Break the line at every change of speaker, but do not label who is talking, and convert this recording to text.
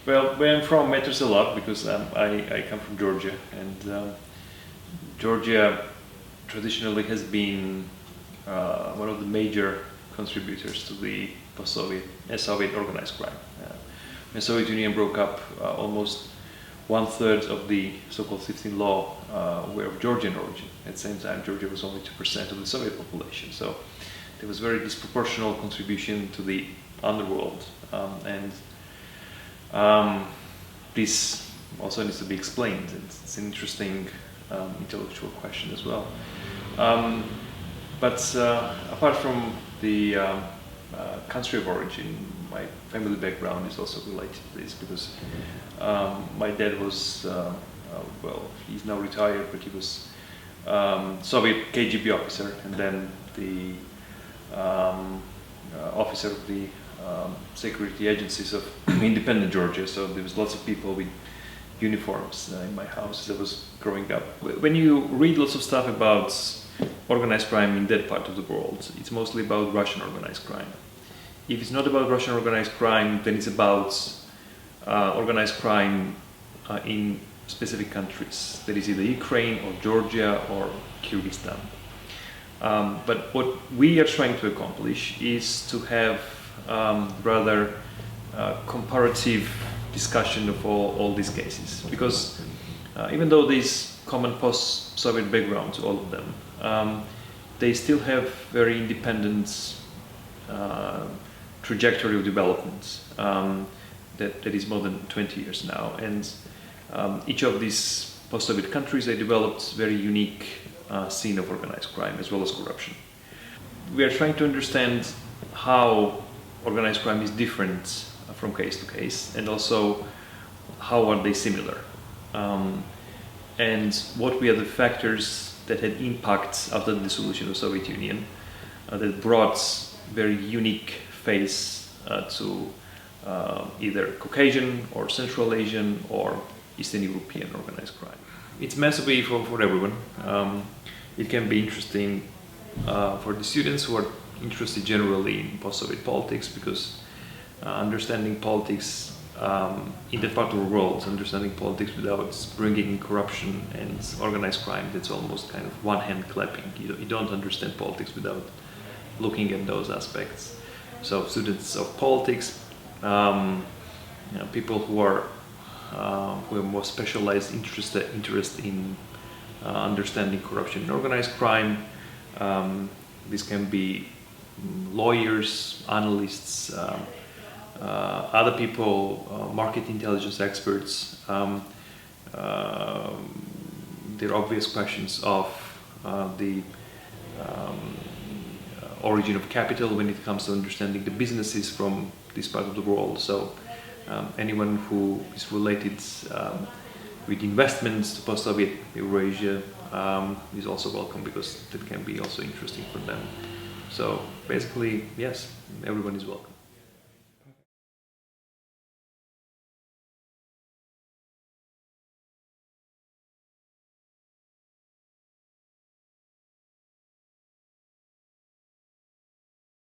Well, where I'm from matters a lot because I come from Georgia, and Georgia traditionally has been one of the major contributors to the post-Soviet organized crime. When the Soviet Union broke up, almost one-third of the so-called 15 law were of Georgian origin. At the same time, Georgia was only 2% of the Soviet population, so there was very disproportional contribution to the underworld, and this also needs to be explained. It's an interesting intellectual question as well. But apart from the country of origin, my family background is also related to this because my dad was, well, he's now retired, but he was Soviet KGB officer, and then the officer of the security agencies of independent Georgia. So there was lots of people with uniforms in my house as I was growing up. When you read lots of stuff about organized crime in that part of the world, it's mostly about Russian organized crime. If it's not about Russian organized crime, then it's about organized crime in specific countries. That is either Ukraine or Georgia or Kyrgyzstan. But what we are trying to accomplish is to have rather comparative discussion of all these cases, because even though these common post-Soviet backgrounds, all of them, they still have very independent trajectory of development that is more than 20 years now, and each of these post-Soviet countries, they developed very unique scene of organized crime as well as corruption. We are trying to understand how organized crime is different from case to case, and also how are they similar, and what were the factors that had impact after the dissolution of the Soviet Union that brought very unique face to either Caucasian or Central Asian or Eastern European organized crime. It's meant to be for everyone. It can be interesting for the students who are interested generally in post-Soviet politics, because understanding politics in that part of the world, understanding politics without bringing in corruption and organized crime, that's almost kind of one-hand clapping. You don't understand politics without looking at those aspects. So students of politics, people who are more specialized interest in understanding corruption and organized crime. This can be lawyers, analysts, other people, market intelligence experts. There are obvious questions of the origin of capital when it comes to understanding the businesses from this part of the world. So anyone who is related with investments to post-Soviet Eurasia is also welcome, because that can be also interesting for them. So basically, yes, everyone is welcome.